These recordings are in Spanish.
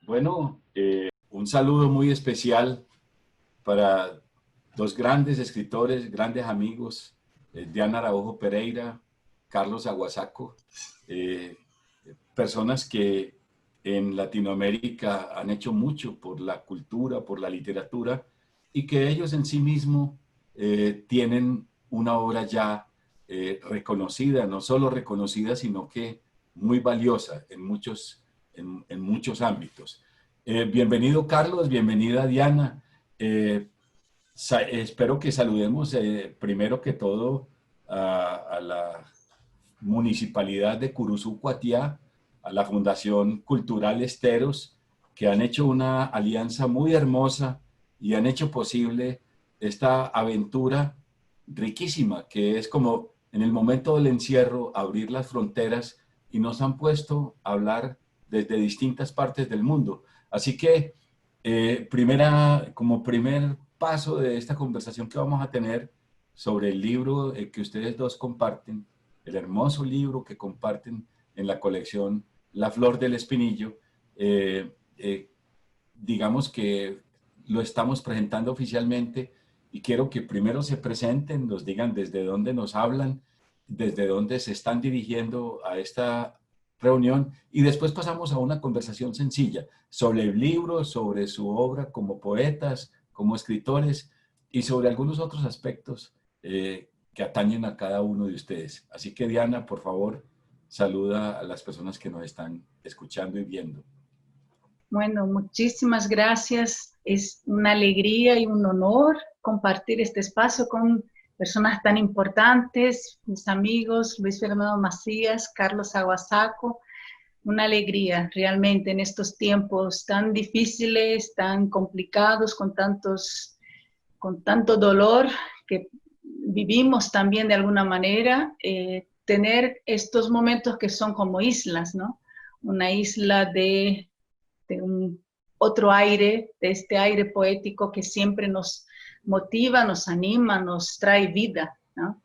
Bueno, un saludo muy especial para dos grandes escritores, grandes amigos, Diana Araujo Pereira, Carlos Aguasaco, eh, personas que en Latinoamérica han hecho mucho por la cultura, por la literatura, y que ellos en sí mismos tienen una obra ya reconocida, no solo reconocida, sino que muy valiosa en muchos ámbitos. Bienvenido Carlos, bienvenida Diana. Eh, Espero que saludemos primero que todo a la Municipalidad de Curuzú, Cuatiá, a la Fundación Cultural Esteros, que han hecho una alianza muy hermosa y han hecho posible esta aventura riquísima, que es como en el momento del encierro abrir las fronteras y nos han puesto a hablar desde distintas partes del mundo. Así que como primer paso de esta conversación que vamos a tener sobre el libro que ustedes dos comparten, el hermoso libro que comparten en la colección La Flor del Espinillo, eh, eh, digamos que lo estamos presentando oficialmente y quiero que primero se presenten, nos digan desde dónde nos hablan, desde dónde se están dirigiendo a esta reunión y después pasamos a una conversación sencilla sobre el libro, sobre su obra como poetas, como escritores y sobre algunos otros aspectos que atañen a cada uno de ustedes. Así que Diana, por favor, saluda a las personas que nos están escuchando y viendo. Bueno, muchísimas gracias. Es una alegría y un honor compartir este espacio con personas tan importantes, mis amigos Luis Fernando Macías, Carlos Aguasaco. Una alegría realmente en estos tiempos tan difíciles, tan complicados, con tanto dolor que vivimos también de alguna manera, tener estos momentos que son como islas, ¿no? Una isla de un otro aire, de este aire poético que siempre nos motiva, nos anima, nos trae vida, ¿no?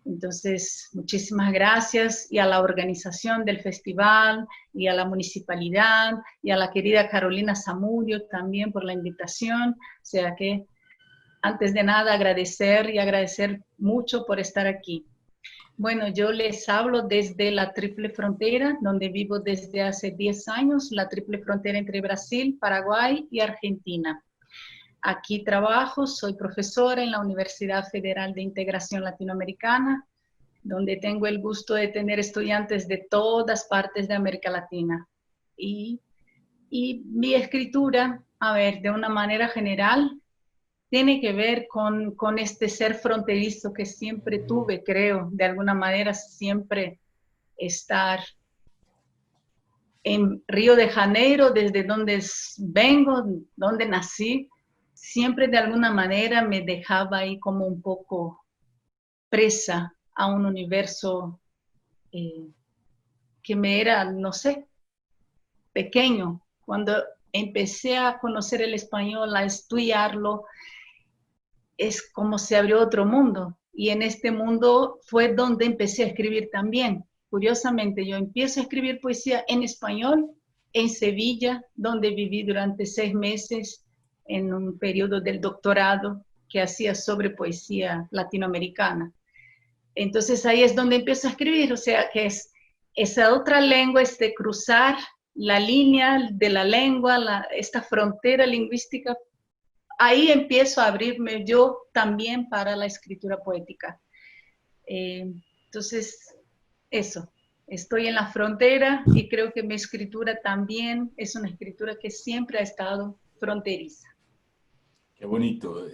Entonces, muchísimas gracias y a la organización del festival y a la municipalidad y a la querida Carolina Zamudio también por la invitación. O sea que, antes de nada, agradecer y agradecer mucho por estar aquí. Bueno, yo les hablo desde la Triple Frontera, donde vivo desde hace 10 años, la Triple Frontera entre Brasil, Paraguay y Argentina. Aquí trabajo, soy profesora en la Universidad Federal de Integración Latinoamericana, donde tengo el gusto de tener estudiantes de todas partes de América Latina. Y, y mi escritura, a ver, de una manera general, tiene que ver con este ser fronterizo que siempre tuve, creo, de alguna manera siempre estar en Río de Janeiro, desde donde vengo, donde nací, siempre de alguna manera me dejaba ahí como un poco presa a un universo que me era, no sé, pequeño. Cuando empecé a conocer el español, a estudiarlo, es como se abrió otro mundo. Y en este mundo fue donde empecé a escribir también. Curiosamente, yo empiezo a escribir poesía en español en Sevilla, donde viví durante 6 meses en un periodo del doctorado que hacía sobre poesía latinoamericana. Entonces ahí es donde empiezo a escribir, o sea, que es esa otra lengua, este cruzar la línea de la lengua, esta frontera lingüística. Ahí empiezo a abrirme yo también para la escritura poética. Entonces, eso, estoy en la frontera y creo que mi escritura también es una escritura que siempre ha estado fronteriza. Qué bonito.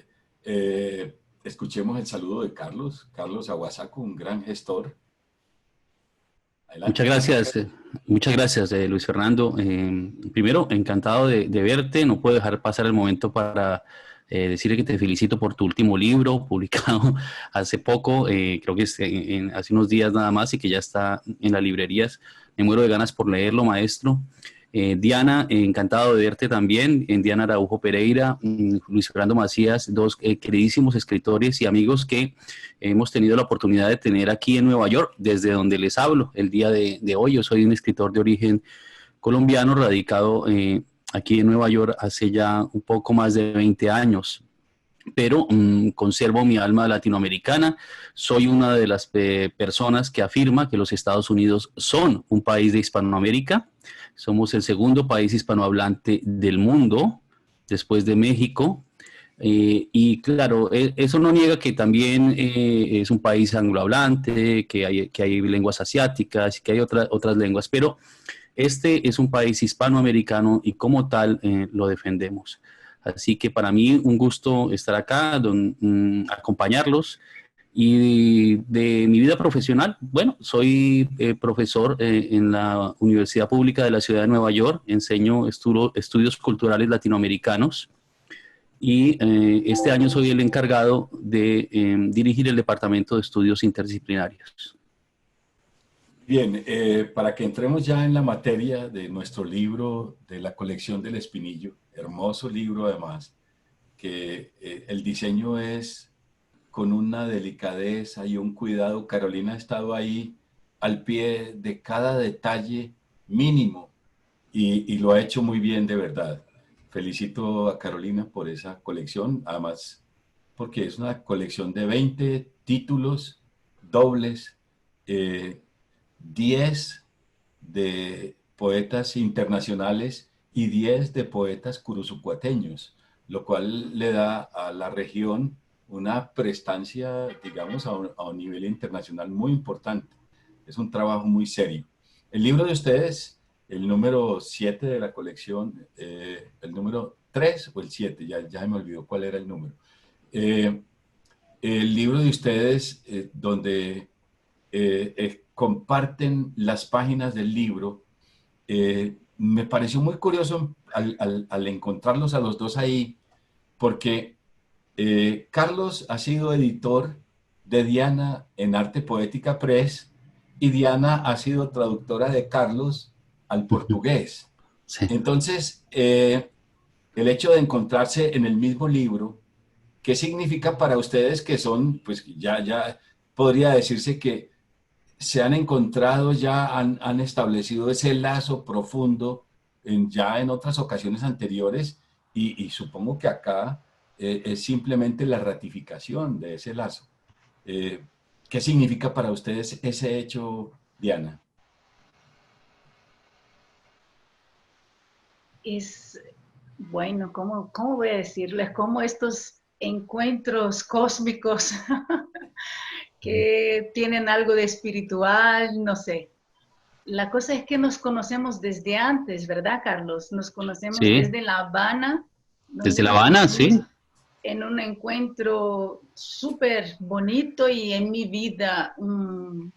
escuchemos el saludo de Carlos Aguasaco, un gran gestor. Muchas Adelante, gracias, Carlos. muchas gracias, Luis Fernando. Primero, encantado de verte. No puedo dejar pasar el momento para decirle que te felicito por tu último libro, publicado hace poco, creo que es hace unos días nada más, y que ya está en las librerías. Me muero de ganas por leerlo, maestro. Diana, encantado de verte también. Diana Araujo Pereira, Luis Fernando Macías, dos queridísimos escritores y amigos que hemos tenido la oportunidad de tener aquí en Nueva York, desde donde les hablo el día de hoy. Yo soy un escritor de origen colombiano, radicado aquí en Nueva York hace ya un poco más de 20 años. Pero conservo mi alma latinoamericana. Soy una de las personas que afirma que los Estados Unidos son un país de Hispanoamérica. Somos el segundo país hispanohablante del mundo, después de México. Y claro, eso no niega que también es un país anglohablante, que hay lenguas asiáticas, que hay otras lenguas, pero este es un país hispanoamericano y como tal lo defendemos. Así que para mí un gusto estar acá, acompañarlos. Y de mi vida profesional, bueno, soy profesor en la Universidad Pública de la Ciudad de Nueva York, enseño estudios culturales latinoamericanos y este año soy el encargado de dirigir el Departamento de Estudios Interdisciplinarios. Bien, para que entremos ya en la materia de nuestro libro de la colección del Espinillo, hermoso libro además, que el diseño es con una delicadeza y un cuidado. Carolina ha estado ahí al pie de cada detalle mínimo y lo ha hecho muy bien de verdad. Felicito a Carolina por esa colección, además porque es una colección de 20 títulos dobles, 10 de poetas internacionales y 10 de poetas curuzucuateños, lo cual le da a la región una prestancia, digamos, a un nivel internacional muy importante. Es un trabajo muy serio. El libro de ustedes, el número 7 de la colección, el número 3 o el 7, ya me olvidó cuál era el número. El libro de ustedes, donde comparten las páginas del libro, me pareció muy curioso al encontrarlos a los dos ahí, porque Carlos ha sido editor de Diana en Arte Poética Press y Diana ha sido traductora de Carlos al portugués. Sí. Entonces, el hecho de encontrarse en el mismo libro, ¿qué significa para ustedes que son, pues ya podría decirse que se han encontrado, ya han establecido ese lazo profundo ya en otras ocasiones anteriores y supongo que acá es simplemente la ratificación de ese lazo? ¿Qué significa para ustedes ese hecho, Diana? Es, bueno, ¿cómo voy a decirlo? Es como estos encuentros cósmicos que tienen algo de espiritual, no sé. La cosa es que nos conocemos desde antes, ¿verdad, Carlos? Nos conocemos Sí, desde La Habana, desde donde La nos Habana, conocimos sí. en un encuentro súper bonito y en mi vida un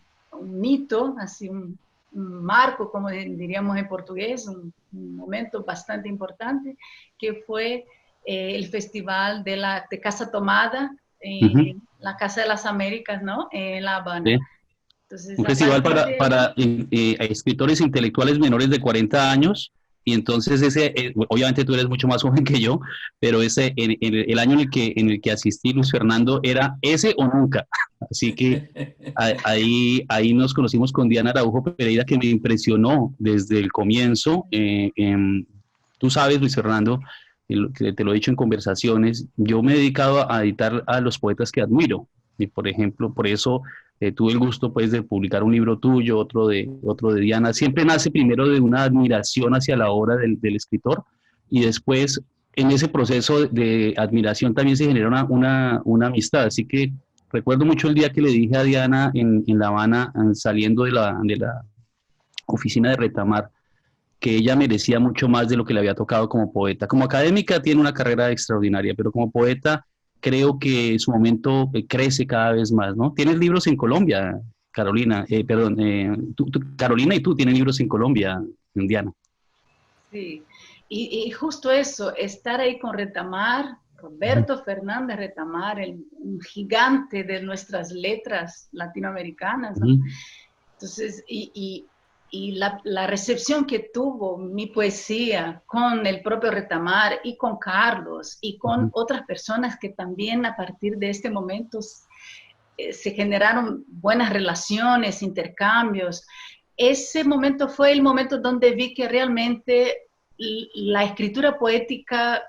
hito, así un marco, como diríamos en portugués, un momento bastante importante, que fue el Festival de Casa Tomada, Uh-huh. la Casa de las Américas, ¿no? En La Habana. Sí. Entonces, Un a festival partir de... para escritores intelectuales menores de 40 años. Y entonces obviamente tú eres mucho más joven que yo, pero el año en el que asistí, Luis Fernando, era ese o nunca. Así que ahí nos conocimos con Diana Araujo Pereira, que me impresionó desde el comienzo. Tú sabes, Luis Fernando, que te lo he dicho en conversaciones, yo me he dedicado a editar a los poetas que admiro. Y por ejemplo, por eso tuve el gusto pues de publicar un libro tuyo, otro de Diana. Siempre nace primero de una admiración hacia la obra del escritor y después en ese proceso de admiración también se genera una amistad. Así que recuerdo mucho el día que le dije a Diana en La Habana, saliendo de la oficina de Retamar, que ella merecía mucho más de lo que le había tocado como poeta. Como académica tiene una carrera extraordinaria, pero como poeta creo que su momento crece cada vez más, ¿no? Tienes libros en Colombia, Carolina, Carolina y tú tienen libros en Colombia, Diana. Sí, y justo eso, estar ahí con Retamar, Roberto Fernández Retamar, un gigante de nuestras letras latinoamericanas, ¿no? Entonces, y la recepción que tuvo mi poesía con el propio Retamar y con Carlos y con otras personas que también a partir de este momento se generaron buenas relaciones, intercambios. Ese momento fue el momento donde vi que realmente la escritura poética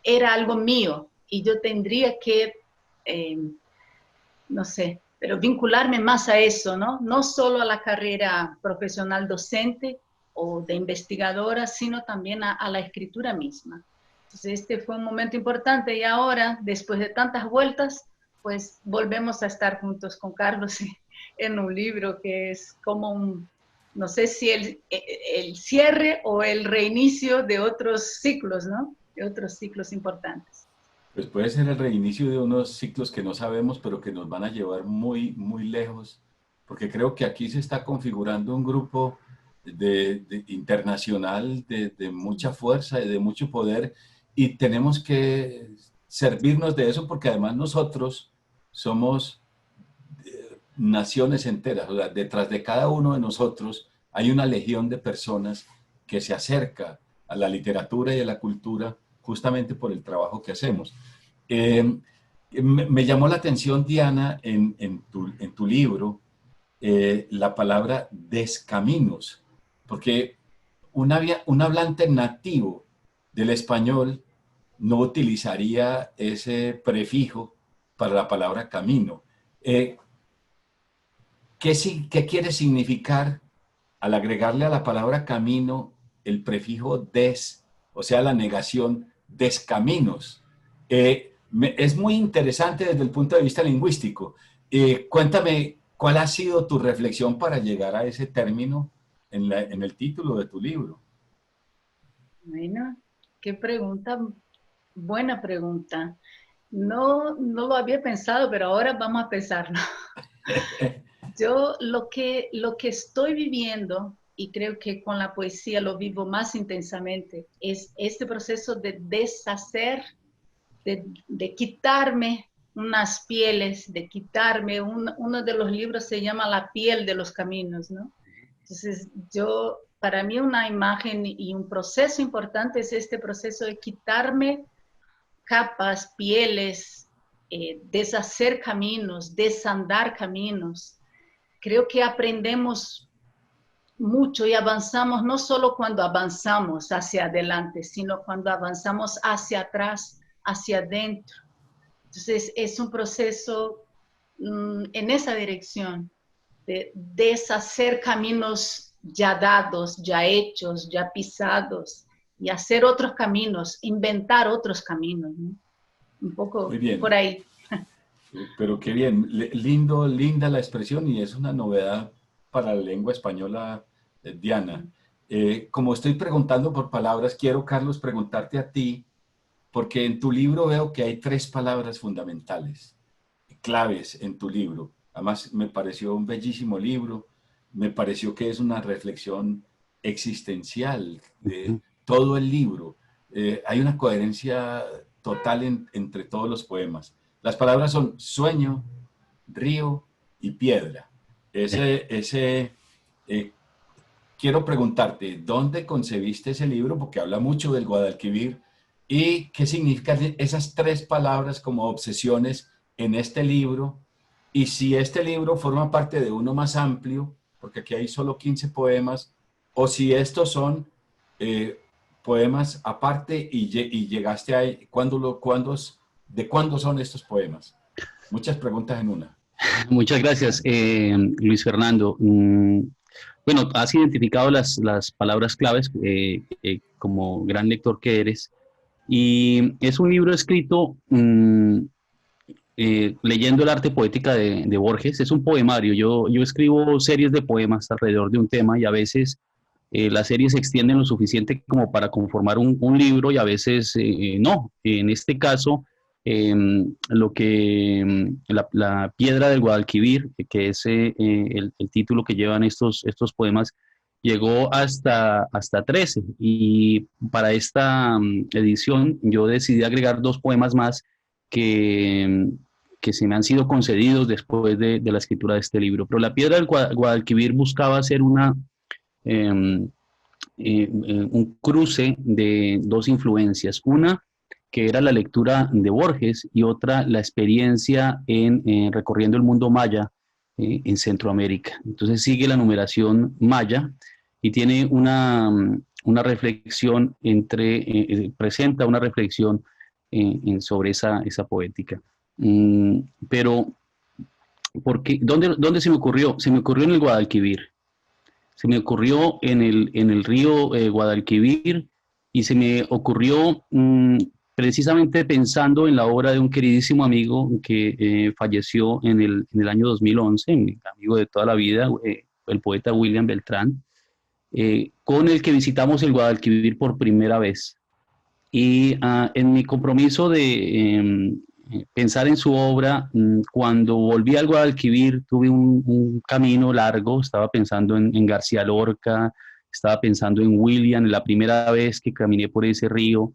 era algo mío y yo tendría que, no sé, pero vincularme más a eso, ¿no? No solo a la carrera profesional docente o de investigadora, sino también a la escritura misma. Entonces este fue un momento importante y ahora, después de tantas vueltas, pues volvemos a estar juntos con Carlos en un libro que es como un, no sé si el cierre o el reinicio de otros ciclos, ¿no? De otros ciclos importantes. Pues puede ser el reinicio de unos ciclos que no sabemos, pero que nos van a llevar muy, muy lejos, porque creo que aquí se está configurando un grupo internacional de mucha fuerza y de mucho poder, y tenemos que servirnos de eso, porque además nosotros somos naciones enteras, o sea, detrás de cada uno de nosotros hay una legión de personas que se acerca a la literatura y a la cultura justamente por el trabajo que hacemos. Me llamó la atención, Diana, en tu libro, la palabra descaminos, porque un hablante nativo del español no utilizaría ese prefijo para la palabra camino. ¿Qué quiere significar al agregarle a la palabra camino el prefijo des, o sea, la negación descaminos? Es muy interesante desde el punto de vista lingüístico. Cuéntame, ¿cuál ha sido tu reflexión para llegar a ese término en el título de tu libro? Bueno, qué pregunta, buena pregunta. No lo había pensado, pero ahora vamos a pensarlo. Yo lo que estoy viviendo, y creo que con la poesía lo vivo más intensamente, es este proceso de deshacer, de quitarme unas pieles, de quitarme, uno de los libros se llama La piel de los caminos, ¿no? Entonces para mí una imagen y un proceso importante es este proceso de quitarme capas, pieles, deshacer caminos, desandar caminos. Creo que aprendemos mucho y avanzamos no solo cuando avanzamos hacia adelante, sino cuando avanzamos hacia atrás, hacia adentro. Entonces es un proceso en esa dirección, de deshacer caminos ya dados, ya hechos, ya pisados, y hacer otros caminos, inventar otros caminos, ¿no? Un poco por ahí. Pero qué bien, linda la expresión y es una novedad para la lengua española, Diana. Como estoy preguntando por palabras, quiero, Carlos, preguntarte a ti, porque en tu libro veo que hay 3 palabras fundamentales, claves en tu libro. Además, me pareció un bellísimo libro, me pareció que es una reflexión existencial de todo el libro. Hay una coherencia total entre todos los poemas. Las palabras son sueño, río y piedra. Quiero preguntarte, ¿dónde concebiste ese libro? Porque habla mucho del Guadalquivir. ¿Y qué significan esas 3 palabras como obsesiones en este libro? Y si este libro forma parte de uno más amplio, porque aquí hay solo 15 poemas, o si estos son poemas aparte y llegaste ahí, ¿de cuándo son estos poemas? Muchas preguntas en una. Muchas gracias, Luis Fernando. Bueno, has identificado las palabras claves como gran lector que eres. Y es un libro escrito leyendo el arte poética de Borges. Es un poemario. Yo escribo series de poemas alrededor de un tema y a veces las series se extienden lo suficiente como para conformar un libro y a veces no. En este caso, La piedra del Guadalquivir, que es el título que llevan estos poemas, llegó hasta 13. Y para esta edición yo decidí agregar 2 poemas más que, que se me han sido concedidos después de la escritura de este libro. Pero la piedra del Guadalquivir buscaba ser eh, un cruce de 2 influencias. Una que era la lectura de Borges y otra la experiencia en recorriendo el mundo maya en Centroamérica. Entonces sigue la numeración maya y tiene una reflexión presenta una reflexión sobre esa poética. Pero, ¿dónde se me ocurrió? Se me ocurrió en el Guadalquivir. Se me ocurrió en el río Guadalquivir y se me ocurrió precisamente pensando en la obra de un queridísimo amigo que falleció en el año 2011, mi amigo de toda la vida, el poeta William Beltrán, con el que visitamos el Guadalquivir por primera vez. Y en mi compromiso de pensar en su obra, cuando volví al Guadalquivir tuve un camino largo, estaba pensando en García Lorca, estaba pensando en William, la primera vez que caminé por ese río,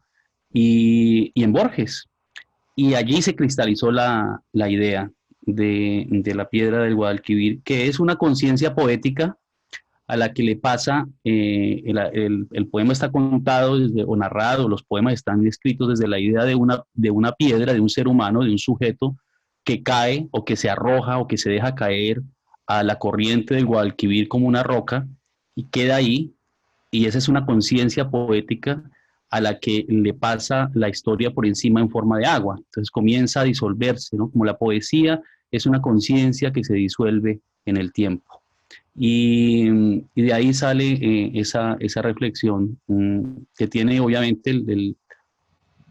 y en Borges. Y allí se cristalizó la idea de la piedra del Guadalquivir, que es una conciencia poética a la que le pasa, el poema está contado o narrado, los poemas están escritos desde la idea de una piedra, de un ser humano, de un sujeto que cae o que se arroja o que se deja caer a la corriente del Guadalquivir como una roca y queda ahí, y esa es una conciencia poética a la que le pasa la historia por encima en forma de agua. Entonces comienza a disolverse, ¿no? Como la poesía es una conciencia que se disuelve en el tiempo. Y de ahí sale esa reflexión que tiene obviamente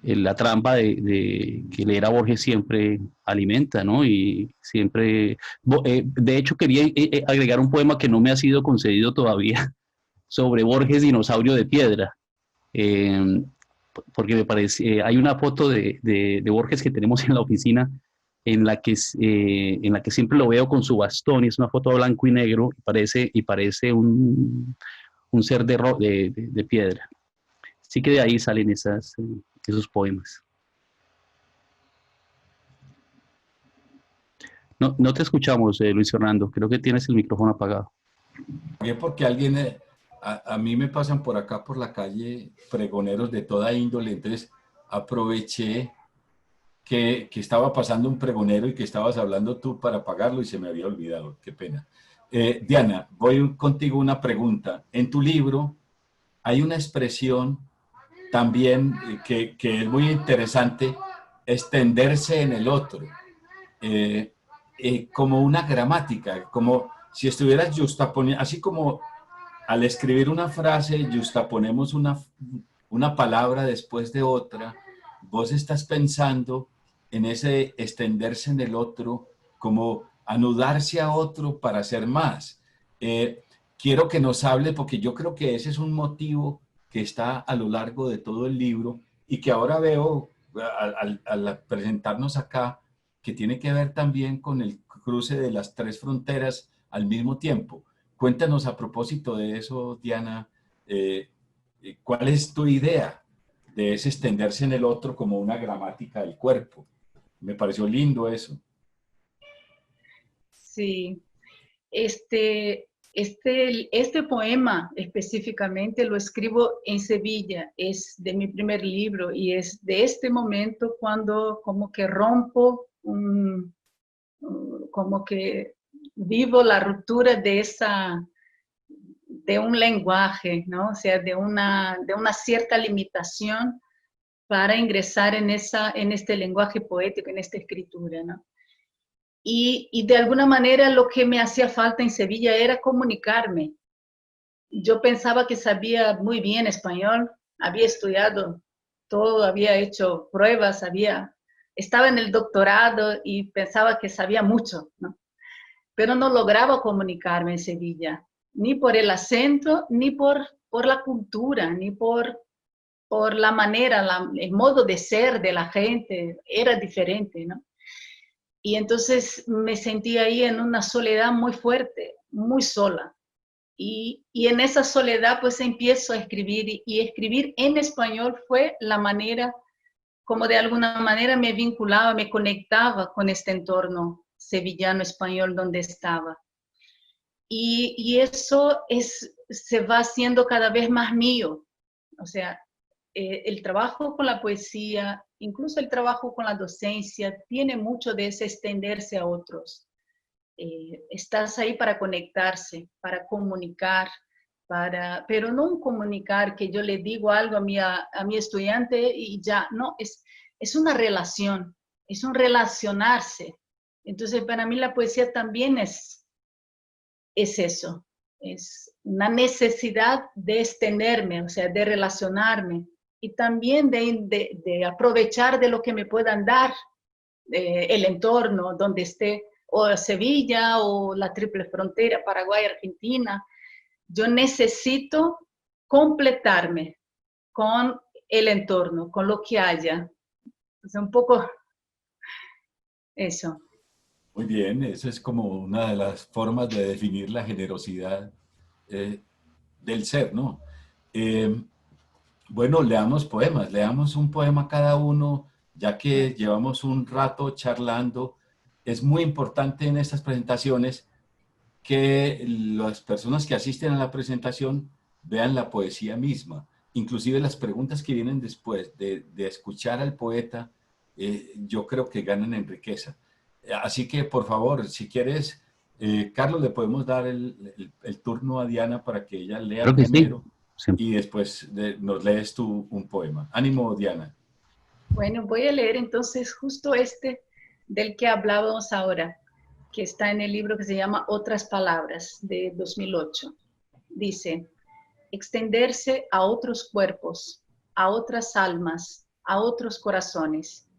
la trampa de que leer a Borges siempre alimenta, ¿no? Y siempre, de hecho quería agregar un poema que no me ha sido concedido todavía sobre Borges, dinosaurio de piedra, eh, porque me parece, hay una foto de Borges que tenemos en la oficina en la que siempre lo veo con su bastón, y es una foto blanco y negro, y parece un ser de piedra. Así que de ahí salen esos poemas. No te escuchamos, Luis Fernando, creo que tienes el micrófono apagado. Bien, porque alguien, a mí me pasan por acá, por la calle, pregoneros de toda índole, entonces aproveché que estaba pasando un pregonero y que estabas hablando tú para pagarlo y se me había olvidado, qué pena. Diana, voy contigo una pregunta. En tu libro hay una expresión también que es muy interesante, extenderse en el otro, como una gramática, como si estuvieras justaponiendo, así como al escribir una frase, justaponemos una palabra después de otra, vos estás pensando en ese extenderse en el otro, como anudarse a otro para hacer más. Quiero que nos hable, porque yo creo que ese es un motivo que está a lo largo de todo el libro y que ahora veo al presentarnos acá, que tiene que ver también con el cruce de las 3 fronteras al mismo tiempo. Cuéntanos a propósito de eso, Diana, ¿cuál es tu idea de ese extenderse en el otro como una gramática del cuerpo? Me pareció lindo eso. Sí, este poema específicamente lo escribo en Sevilla, es de mi primer libro y es de este momento cuando como que rompo, como que vivo la ruptura de un lenguaje, ¿no? O sea, de una cierta limitación para ingresar en este lenguaje poético, en esta escritura, ¿no? Y de alguna manera lo que me hacía falta en Sevilla era comunicarme. Yo pensaba que sabía muy bien español, había estudiado todo, había hecho pruebas, estaba en el doctorado y pensaba que sabía mucho, ¿no? Pero no lograba comunicarme en Sevilla, ni por el acento, ni por la cultura, ni por por la manera, el modo de ser de la gente era diferente, ¿no? Y entonces me sentí ahí en una soledad muy fuerte, muy sola. Y en esa soledad pues empiezo a escribir y escribir en español fue la manera como de alguna manera me vinculaba, me conectaba con este entorno sevillano español donde estaba. Y eso se va haciendo cada vez más mío. O sea, el trabajo con la poesía, incluso el trabajo con la docencia, tiene mucho de ese extenderse a otros. Estás ahí para conectarse, para comunicar, pero no un comunicar que yo le digo algo a mi estudiante y ya, no, es una relación, es un relacionarse. Entonces, para mí la poesía también es eso, es una necesidad de extenderme, o sea, de relacionarme y también de aprovechar de lo que me puedan dar el entorno donde esté, o Sevilla o la Triple Frontera, Paraguay, Argentina. Yo necesito completarme con el entorno, con lo que haya. O sea, un poco eso. Muy bien, eso es como una de las formas de definir la generosidad eh, del ser, ¿no? Eh, bueno, leamos un poema cada uno, ya que llevamos un rato charlando. Es muy importante en estas presentaciones que las personas que asisten a la presentación vean la poesía misma. Inclusive las preguntas que vienen después de escuchar al poeta, yo creo que ganan en riqueza. Así que, por favor, si quieres, Carlos, le podemos dar el turno a Diana para que ella lea Creo que sí. primero Sí. y después nos lees tú un poema. Ánimo, Diana. Bueno, voy a leer entonces justo este del que hablábamos ahora, que está en el libro que se llama Otras Palabras, de 2008. Dice, extenderse a otros cuerpos, a otras almas, a otros corazones,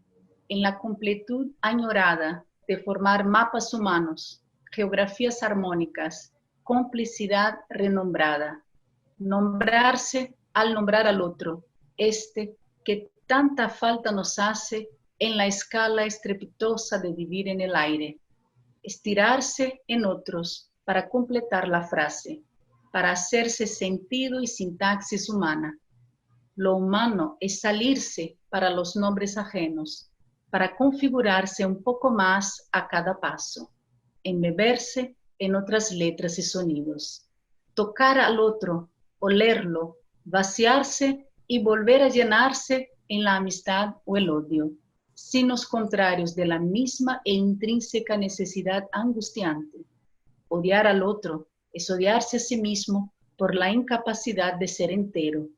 en la completud añorada de formar mapas humanos, geografías armónicas, complicidad renombrada, nombrarse al nombrar al otro, este que tanta falta nos hace en la escala estrepitosa de vivir en el aire, estirarse en otros para completar la frase, para hacerse sentido y sintaxis humana. Lo humano es salirse para los nombres ajenos, para configurarse un poco más a cada paso, embeberse en otras letras y sonidos, tocar al otro, olerlo, vaciarse y volver a llenarse en la amistad o el odio, signos contrarios de la misma e intrínseca necesidad angustiante. Odiar al otro es odiarse a sí mismo por la incapacidad de ser entero.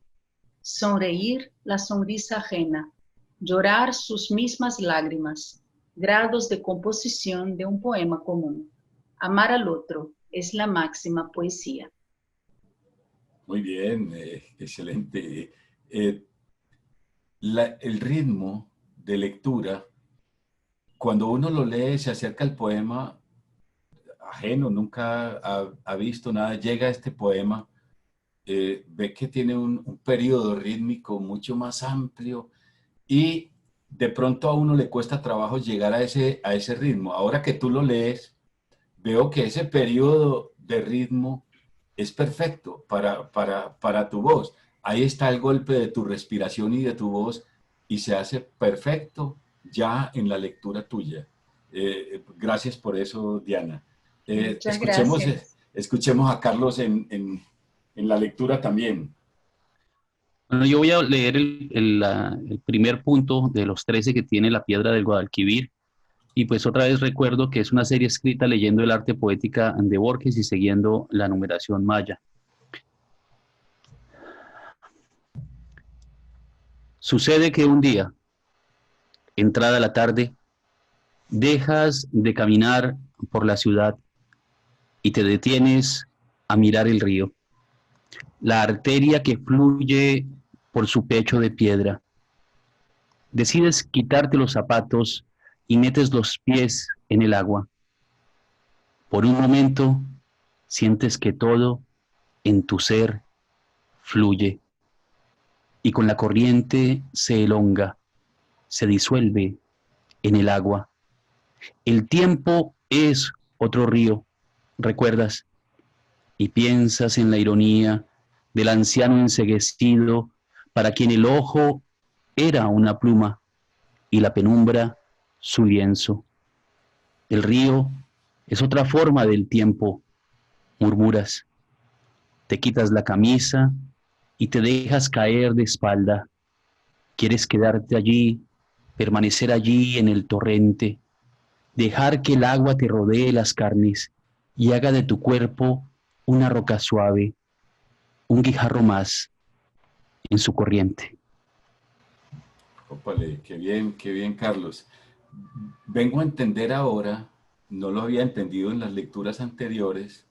Sonreír la sonrisa ajena, llorar sus mismas lágrimas, grados de composición de un poema común. Amar al otro es la máxima poesía. Muy bien, excelente. El ritmo de lectura, cuando uno lo lee, se acerca al poema ajeno, nunca ha visto nada, llega a este poema, ve que tiene un periodo rítmico mucho más amplio y de pronto a uno le cuesta trabajo llegar a ese ritmo. Ahora que tú lo lees, veo que ese periodo de ritmo es perfecto para tu voz. Ahí está el golpe de tu respiración y de tu voz y se hace perfecto ya en la lectura tuya. Gracias por eso, Diana. Muchas gracias. Escuchemos a Carlos en la lectura también. Bueno, yo voy a leer el primer punto de los 13 que tiene La Piedra del Guadalquivir. Y pues otra vez recuerdo que es una serie escrita leyendo el arte poética de Borges y siguiendo la numeración maya. Sucede que un día, entrada la tarde, dejas de caminar por la ciudad y te detienes a mirar el río, la arteria que fluye por su pecho de piedra. Decides quitarte los zapatos y metes los pies en el agua. Por un momento sientes que todo en tu ser fluye y con la corriente se elonga, se disuelve en el agua. El tiempo es otro río, ¿recuerdas? Y piensas en la ironía del anciano enceguecido para quien el ojo era una pluma y la penumbra su lienzo. El río es otra forma del tiempo, murmuras. Te quitas la camisa y te dejas caer de espalda. Quieres quedarte allí, permanecer allí en el torrente, dejar que el agua te rodee las carnes y haga de tu cuerpo una roca suave, un guijarro más en su corriente. Ópale, qué bien, Carlos. Vengo a entender ahora, no lo había entendido en las lecturas anteriores,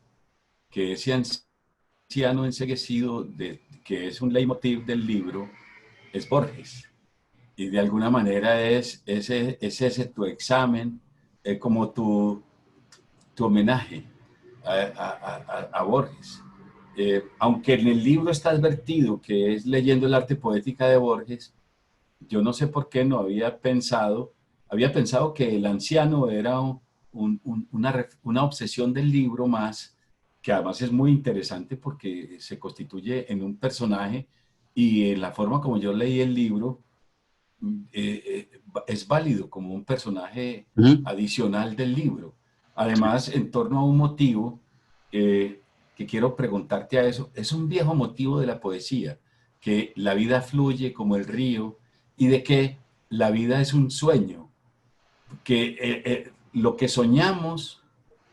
que ese anciano enceguecido, que es un leitmotiv del libro, es Borges. Y de alguna manera es ese tu examen, como tu homenaje a Borges. Aunque en el libro está advertido que es leyendo el arte poética de Borges, yo no sé por qué no había pensado que el anciano era una obsesión del libro más, que además es muy interesante porque se constituye en un personaje y la forma como yo leí el libro es válido como un personaje adicional del libro. Además, en torno a un motivo que quiero preguntarte a eso, es un viejo motivo de la poesía, que la vida fluye como el río y de que la vida es un sueño, que lo que soñamos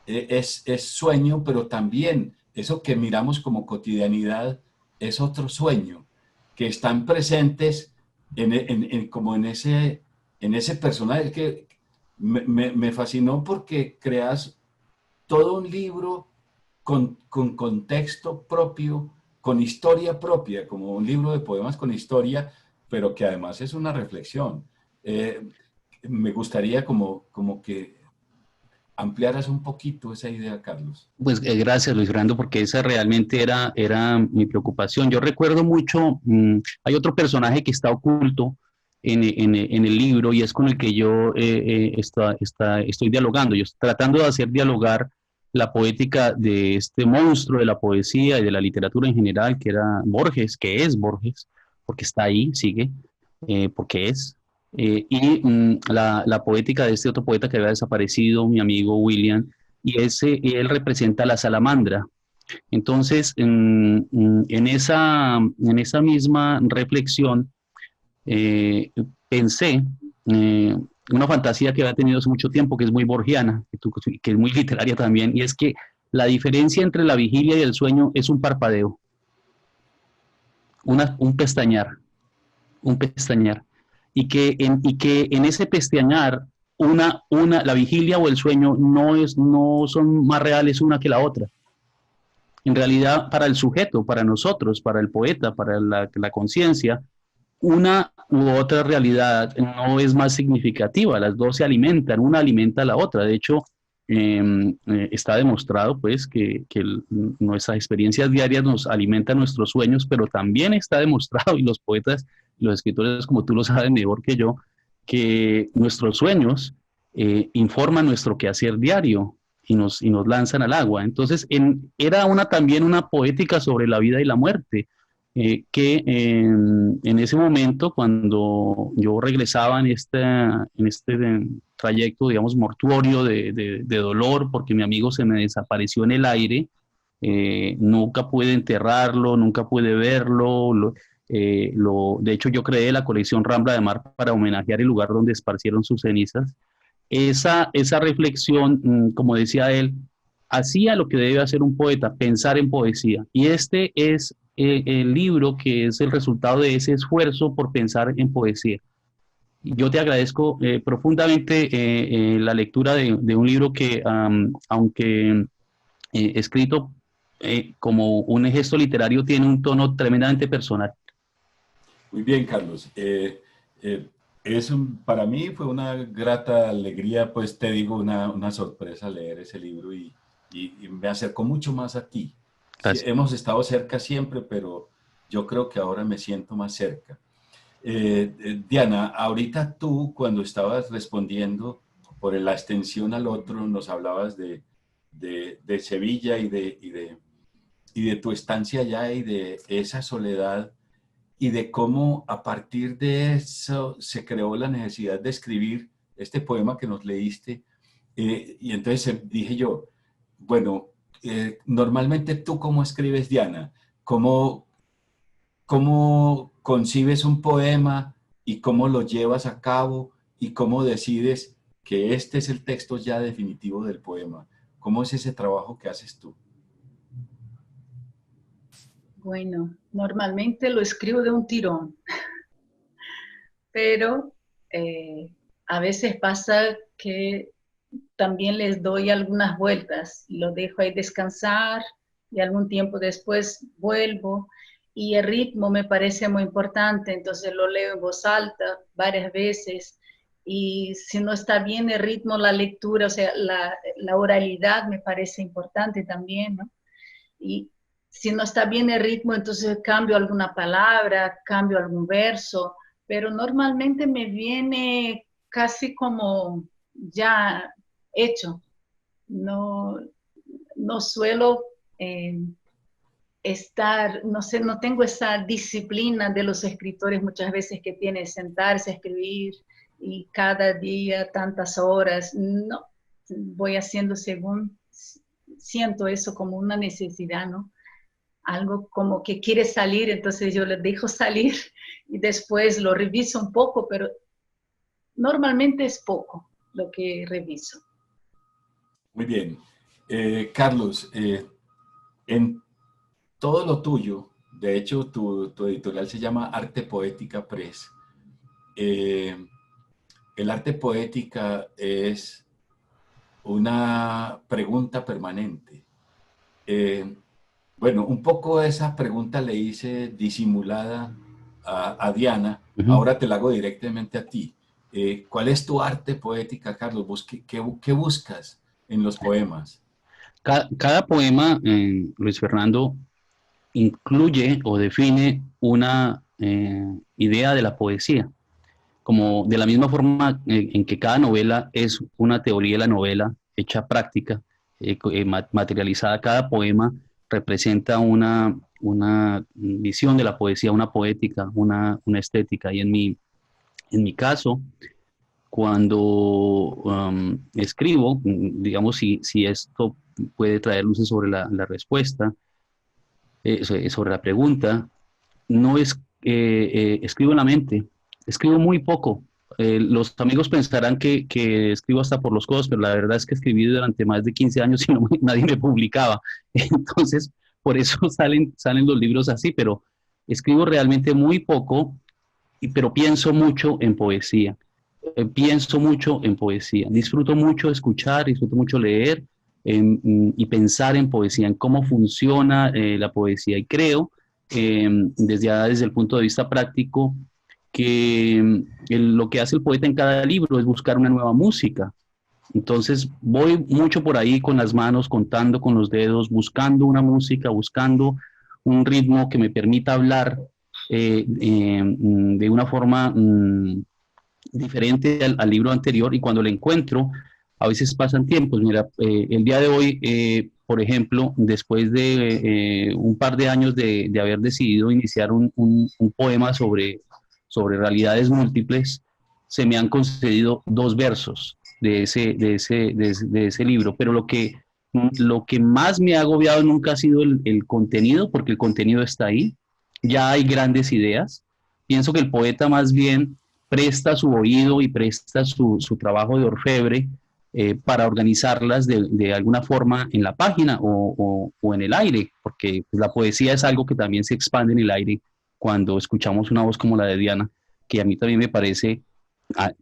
es sueño, pero también eso que miramos como cotidianidad es otro sueño, que están presentes como en ese personaje que me fascinó porque creas todo un libro con contexto propio, con historia propia, como un libro de poemas con historia, pero que además es una reflexión. Eh, Me gustaría como que ampliaras un poquito esa idea, Carlos. Pues gracias, Luis Fernando, porque esa realmente era mi preocupación. Yo recuerdo mucho, hay otro personaje que está oculto en el libro y es con el que yo estoy dialogando. Yo estoy tratando de hacer dialogar la poética de este monstruo de la poesía y de la literatura en general, que era Borges, que es Borges, porque está ahí, sigue, porque es. La poética de este otro poeta que había desaparecido, mi amigo William, y él representa la salamandra. Entonces, en esa misma reflexión, pensé una fantasía que había tenido hace mucho tiempo, que es muy borgiana, que es muy literaria también, y es que la diferencia entre la vigilia y el sueño es un parpadeo, un pestañear, un pestañear. Y que en ese pestañear, la vigilia o el sueño no son más reales una que la otra. En realidad, para el sujeto, para nosotros, para el poeta, para la conciencia, una u otra realidad no es más significativa, las dos se alimentan, una alimenta a la otra. De hecho, está demostrado pues nuestras experiencias diarias nos alimentan nuestros sueños, pero también está demostrado, y los poetas, los escritores como tú lo sabes mejor que yo, que nuestros sueños informan nuestro quehacer diario y nos lanzan al agua. Entonces, era también una poética sobre la vida y la muerte, que en ese momento, cuando yo regresaba en este trayecto, digamos, mortuorio de dolor, porque mi amigo se me desapareció en el aire, nunca pude enterrarlo, nunca pude verlo. De hecho, yo creé la colección Rambla de Mar para homenajear el lugar donde esparcieron sus cenizas. Esa reflexión, como decía él, hacía lo que debe hacer un poeta, pensar en poesía. Y este es el libro que es el resultado de ese esfuerzo por pensar en poesía. Yo te agradezco profundamente la lectura de un libro que, aunque escrito como un gesto literario, tiene un tono tremendamente personal. Muy bien, Carlos. Para mí fue una grata alegría, pues te digo, una sorpresa leer ese libro y me acercó mucho más a ti. Sí, Gracias. hemos estado cerca siempre, pero yo creo que ahora me siento más cerca. Diana, ahorita tú cuando estabas respondiendo por la extensión al otro, nos hablabas de Sevilla y de tu estancia allá y de esa soledad y de cómo a partir de eso se creó la necesidad de escribir este poema que nos leíste. Y entonces dije yo, bueno, normalmente tú cómo escribes, Diana, cómo, cómo concibes un poema y cómo lo llevas a cabo y cómo decides que este es el texto ya definitivo del poema. ¿Cómo es ese trabajo que haces tú? Bueno, normalmente lo escribo de un tirón, pero a veces pasa que también les doy algunas vueltas, lo dejo ahí descansar y algún tiempo después vuelvo. Y el ritmo me parece muy importante, entonces lo leo en voz alta varias veces. Y si no está bien el ritmo, la lectura, o sea, la oralidad me parece importante también, ¿no? Y si no está bien el ritmo, entonces cambio alguna palabra, cambio algún verso, pero normalmente me viene casi como ya hecho. No, no suelo estar, no sé, no tengo esa disciplina de los escritores muchas veces que tienen sentarse a escribir y cada día tantas horas. No, voy haciendo según siento eso como una necesidad, ¿no? Algo como que quiere salir, entonces yo le dejo salir y después lo reviso un poco, pero normalmente es poco lo que reviso. Muy bien. Carlos, en todo lo tuyo, de hecho tu editorial se llama Arte Poética Press. El arte poética es una pregunta permanente. Bueno, un poco esa pregunta le hice disimulada a Diana, ahora te la hago directamente a ti. ¿Cuál es tu arte poética, Carlos? ¿Qué buscas en los poemas? Cada poema, Luis Fernando, incluye o define una idea de la poesía, como de la misma forma en que cada novela es una teoría de la novela hecha práctica, materializada. Cada poema representa una visión de la poesía, una poética, una estética. Y en mi caso, cuando escribo, digamos, si esto puede traer luces sobre la respuesta, sobre la pregunta, no es, escribo en la mente, escribo muy poco. Los amigos pensarán que escribo hasta por los codos, pero la verdad es que escribí durante más de 15 años y nadie me publicaba. Entonces, por eso salen los libros así, pero escribo realmente muy poco, pero pienso mucho en poesía. Pienso mucho en poesía. Disfruto mucho escuchar, disfruto mucho leer y pensar en poesía, en cómo funciona la poesía. Y creo, desde el punto de vista práctico, que lo que hace el poeta en cada libro es buscar una nueva música. Entonces voy mucho por ahí con las manos, contando con los dedos, buscando una música, buscando un ritmo que me permita hablar de una forma diferente al libro anterior, y cuando lo encuentro, a veces pasan tiempos. Mira, el día de hoy, por ejemplo, después de un par de años de haber decidido iniciar un poema sobre realidades múltiples, se me han concedido 2 versos de ese libro, pero lo que más me ha agobiado nunca ha sido el contenido, porque el contenido está ahí, ya hay grandes ideas. Pienso que el poeta más bien presta su oído y presta su trabajo de orfebre para organizarlas de alguna forma en la página o en el aire, porque pues, la poesía es algo que también se expande en el aire cuando escuchamos una voz como la de Diana, que a mí también me parece,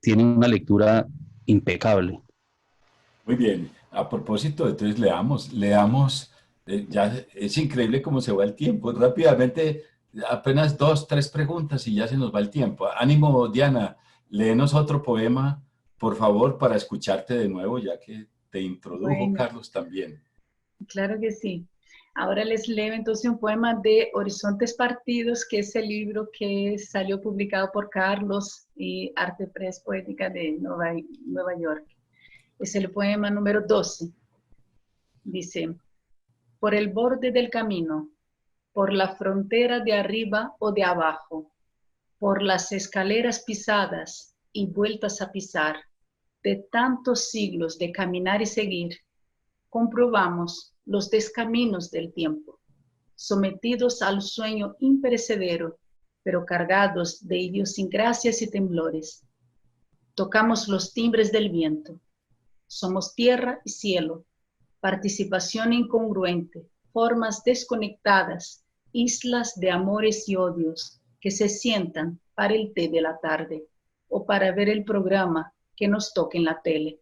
tiene una lectura impecable. Muy bien. A propósito, entonces leamos, ya es increíble cómo se va el tiempo. Rápidamente, apenas 2, 3 preguntas y ya se nos va el tiempo. Ánimo, Diana, léenos otro poema, por favor, para escucharte de nuevo, ya que te introdujo Bueno, Carlos también. claro que sí. Ahora les leo entonces un poema de Horizontes Partidos, que es el libro que salió publicado por Carlos y Arte Press Poética de Nueva York. Es el poema número 12. Dice: por el borde del camino, por la frontera de arriba o de abajo, por las escaleras pisadas y vueltas a pisar, de tantos siglos de caminar y seguir, comprobamos los descaminos del tiempo, sometidos al sueño imperecedero, pero cargados de idiosincrasias y temblores. Tocamos los timbres del viento. Somos tierra y cielo, participación incongruente, formas desconectadas, islas de amores y odios que se sientan para el té de la tarde o para ver el programa que nos toque en la tele.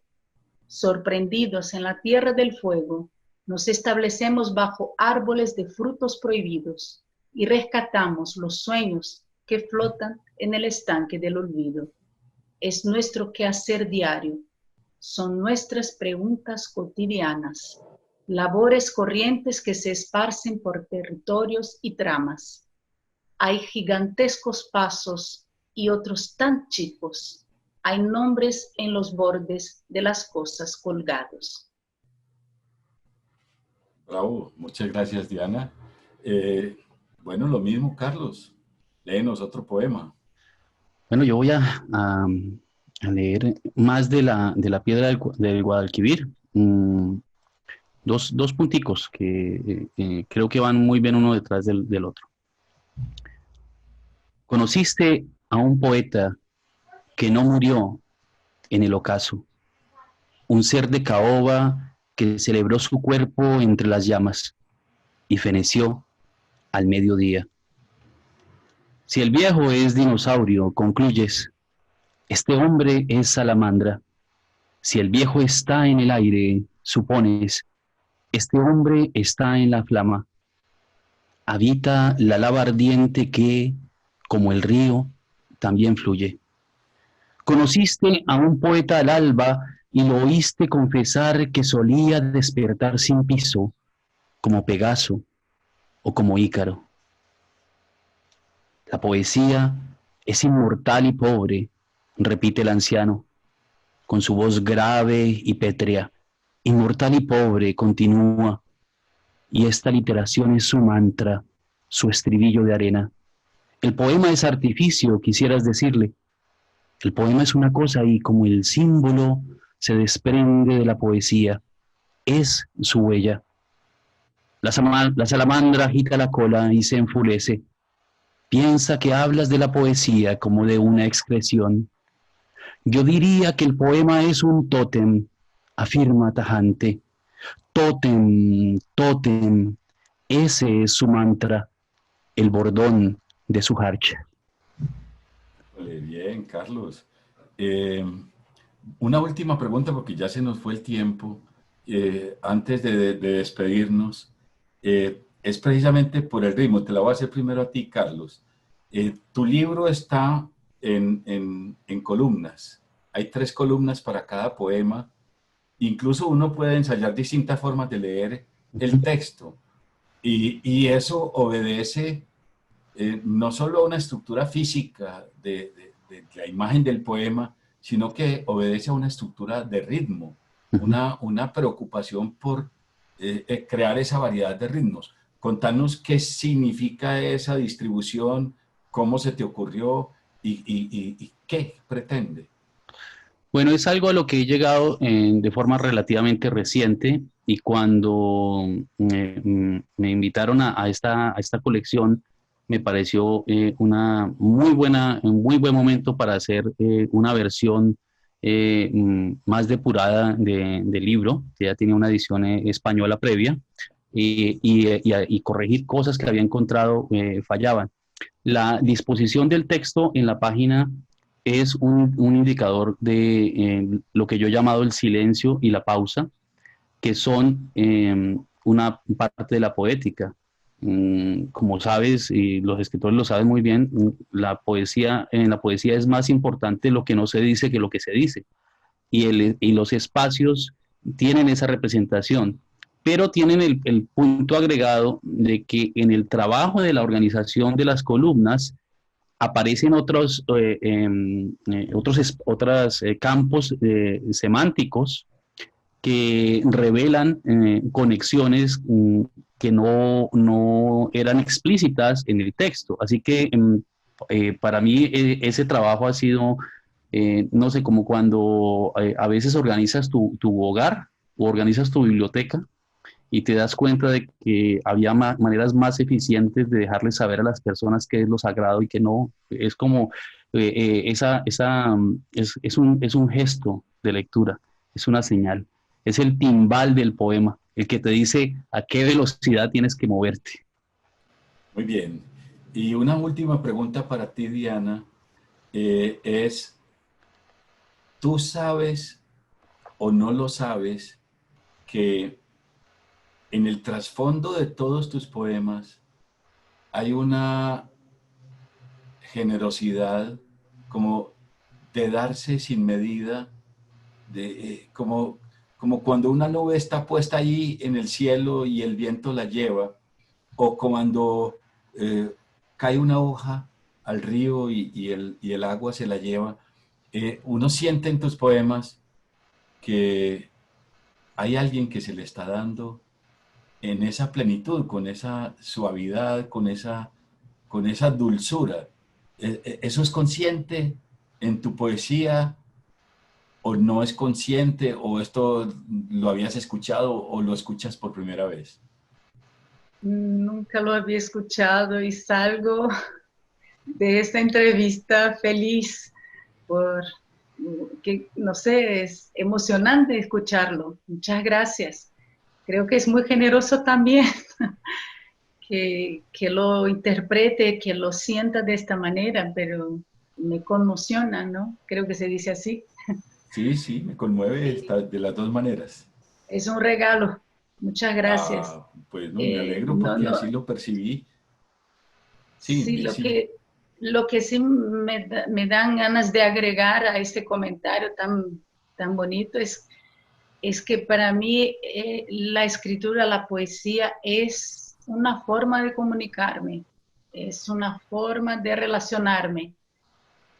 Sorprendidos en la tierra del fuego, nos establecemos bajo árboles de frutos prohibidos y rescatamos los sueños que flotan en el estanque del olvido. Es nuestro quehacer diario, son nuestras preguntas cotidianas, labores corrientes que se esparcen por territorios y tramas. Hay gigantescos pasos y otros tan chicos. Hay nombres en los bordes de las cosas colgados. Bravo, muchas gracias, Diana. Bueno, lo mismo, Carlos. Léenos otro poema. Bueno, yo voy a leer más de la piedra del Guadalquivir. Dos punticos que creo que van muy bien uno detrás del otro. Conociste a un poeta que no murió en el ocaso, un ser de caoba que celebró su cuerpo entre las llamas y feneció al mediodía. Si el viejo es dinosaurio, concluyes, este hombre es salamandra. Si el viejo está en el aire, supones, este hombre está en la flama. Habita la lava ardiente que, como el río, también fluye. Conociste a un poeta al alba y lo oíste confesar que solía despertar sin piso, como Pegaso o como Ícaro. La poesía es inmortal y pobre, repite el anciano, con su voz grave y pétrea. Inmortal y pobre, continúa, y esta literación es su mantra, su estribillo de arena. El poema es artificio, quisieras decirle. El poema es una cosa y como el símbolo se desprende de la poesía, es su huella. La salamandra agita la cola y se enfurece. Piensa que hablas de la poesía como de una excreción. Yo diría que el poema es un tótem, afirma tajante. Tótem, tótem, ese es su mantra, el bordón de su jarcha. Bien, Carlos. Una última pregunta porque ya se nos fue el tiempo. Antes de despedirnos, es precisamente por el ritmo. Te la voy a hacer primero a ti, Carlos. Tu libro está en columnas. Hay 3 columnas para cada poema. Incluso uno puede ensayar distintas formas de leer el texto. Y eso obedece no solo a una estructura física de la imagen del poema, sino que obedece a una estructura de ritmo, una preocupación por crear esa variedad de ritmos. Contanos qué significa esa distribución, cómo se te ocurrió y qué pretende. Bueno, es algo a lo que he llegado de forma relativamente reciente y cuando me invitaron a esta colección, me pareció un muy buen momento para hacer una versión más depurada del libro, que ya tenía una edición española previa, y corregir cosas que había encontrado fallaban. La disposición del texto en la página es un indicador de lo que yo he llamado el silencio y la pausa, que son una parte de la poética. Como sabes, y los escritores lo saben muy bien, en la poesía es más importante lo que no se dice que lo que se dice. Y los espacios tienen esa representación. pero tienen el punto agregado de que en el trabajo de la organización de las columnas aparecen otros campos semánticos que revelan conexiones que no eran explícitas en el texto. Así que para mí ese trabajo ha sido, no sé, como cuando a veces organizas tu hogar o organizas tu biblioteca y te das cuenta de que había maneras más eficientes de dejarles saber a las personas qué es lo sagrado y qué no. Es como, es un gesto de lectura, es una señal, es el timbal del poema, el que te dice a qué velocidad tienes que moverte. Muy bien. Y una última pregunta para ti, Diana, es, ¿tú sabes o no lo sabes que en el trasfondo de todos tus poemas hay una generosidad como de darse sin medida, como cuando una nube está puesta ahí en el cielo y el viento la lleva, o cuando cae una hoja al río y el agua se la lleva? Uno siente en tus poemas que hay alguien que se le está dando en esa plenitud, con esa suavidad, con esa dulzura. ¿Eso es consciente en tu poesía o no es consciente o esto lo habías escuchado o lo escuchas por primera vez? Nunca lo había escuchado y salgo de esta entrevista feliz por que, no sé, es emocionante escucharlo. Muchas gracias. Creo que es muy generoso también que lo interprete, que lo sienta de esta manera, pero me conmociona, ¿no? Creo que se dice así. Sí, sí, me conmueve de las dos maneras. Es un regalo. Muchas gracias. Ah, pues no, me alegro No, porque no, así lo percibí. Sí, sí, sí. lo que sí me dan ganas de agregar a este comentario tan bonito es que para mí la escritura, la poesía es una forma de comunicarme, es una forma de relacionarme.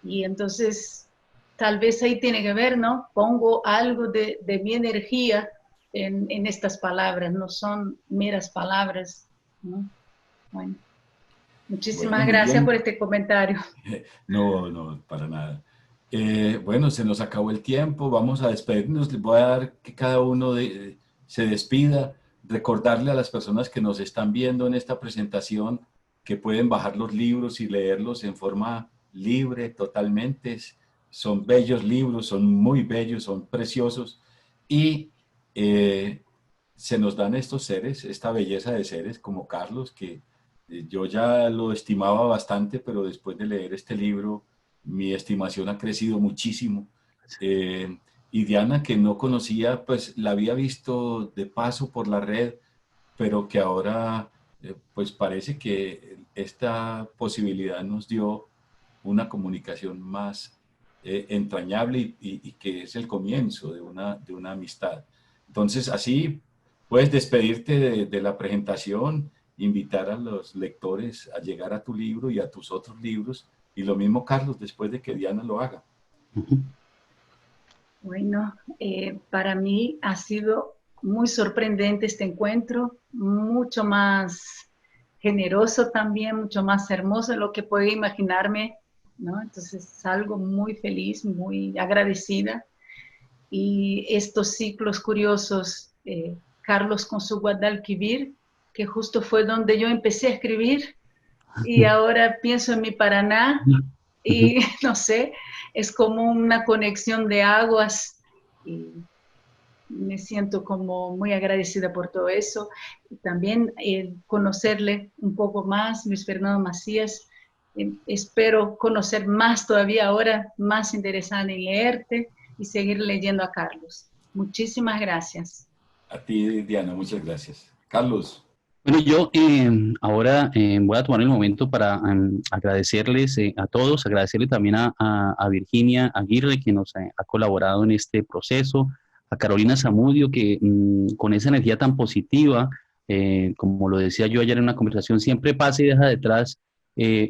Y entonces, tal vez ahí tiene que ver, ¿no? Pongo algo de mi energía en estas palabras, no son meras palabras, ¿no? Bueno, Bueno, muchísimas muy gracias por bien. este comentario. No, no, para nada. Bueno, se nos acabó el tiempo, vamos a despedirnos. Les voy a dar que cada uno se despida, recordarle a las personas que nos están viendo en esta presentación que pueden bajar los libros y leerlos en forma libre totalmente. Son bellos libros, son muy bellos, son preciosos y eh, se nos dan estos seres, esta belleza de seres como Carlos, que yo ya lo estimaba bastante, pero después de leer este libro, mi estimación ha crecido muchísimo. Eh, y Diana, que no conocía, pues la había visto de paso por la red, pero que ahora, pues parece que esta posibilidad nos dio una comunicación más entrañable y que es el comienzo de una amistad. Entonces, así puedes despedirte de la presentación, invitar a los lectores a llegar a tu libro y a tus otros libros, y lo mismo Carlos, después de que Diana lo haga. Bueno, para mí ha sido muy sorprendente este encuentro, mucho más generoso también, mucho más hermoso de lo que puedo imaginarme, ¿no? Entonces salgo muy feliz, muy agradecida. Y estos ciclos curiosos, Carlos con su Guadalquivir, que justo fue donde yo empecé a escribir, y ahora pienso en mi Paraná, y no sé, es como una conexión de aguas y me siento como muy agradecida por todo eso. Y también conocerle un poco más, Luis Fernando Macías. Espero conocer más todavía ahora, más interesada en leerte y seguir leyendo a Carlos. Muchísimas gracias. A ti, Diana, muchas gracias. Carlos. Bueno, yo ahora voy a tomar el momento para agradecerles a todos, agradecerle también a Virginia Aguirre, que nos ha colaborado en este proceso, a Carolina Zamudio, que con esa energía tan positiva, como lo decía yo ayer en una conversación, siempre pasa y deja detrás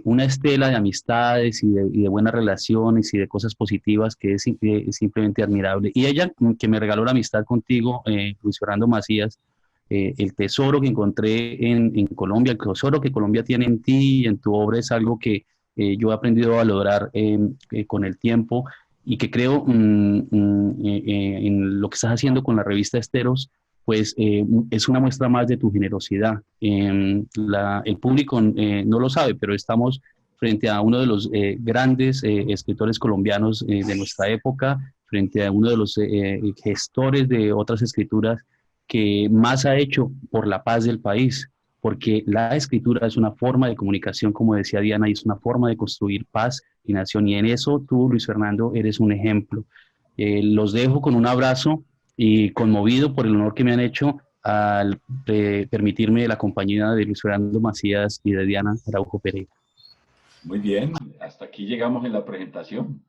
una estela de amistades y de buenas relaciones y de cosas positivas que es simplemente admirable. Y ella, que me regaló la amistad contigo, Luis Fernando Macías, el tesoro que encontré en Colombia, el tesoro que Colombia tiene en ti y en tu obra es algo que yo he aprendido a valorar con el tiempo y que creo en lo que estás haciendo con la revista Esteros, pues es una muestra más de tu generosidad. El público no lo sabe, pero estamos frente a uno de los grandes escritores colombianos de nuestra época, frente a uno de los gestores de otras escrituras que más ha hecho por la paz del país, porque la escritura es una forma de comunicación, como decía Diana, y es una forma de construir paz y nación, y en eso tú, Luis Fernando, eres un ejemplo. Los dejo con un abrazo y conmovido por el honor que me han hecho al permitirme la compañía de Luis Fernando Macías y de Diana Araujo Pereira. Muy bien, hasta aquí llegamos en la presentación.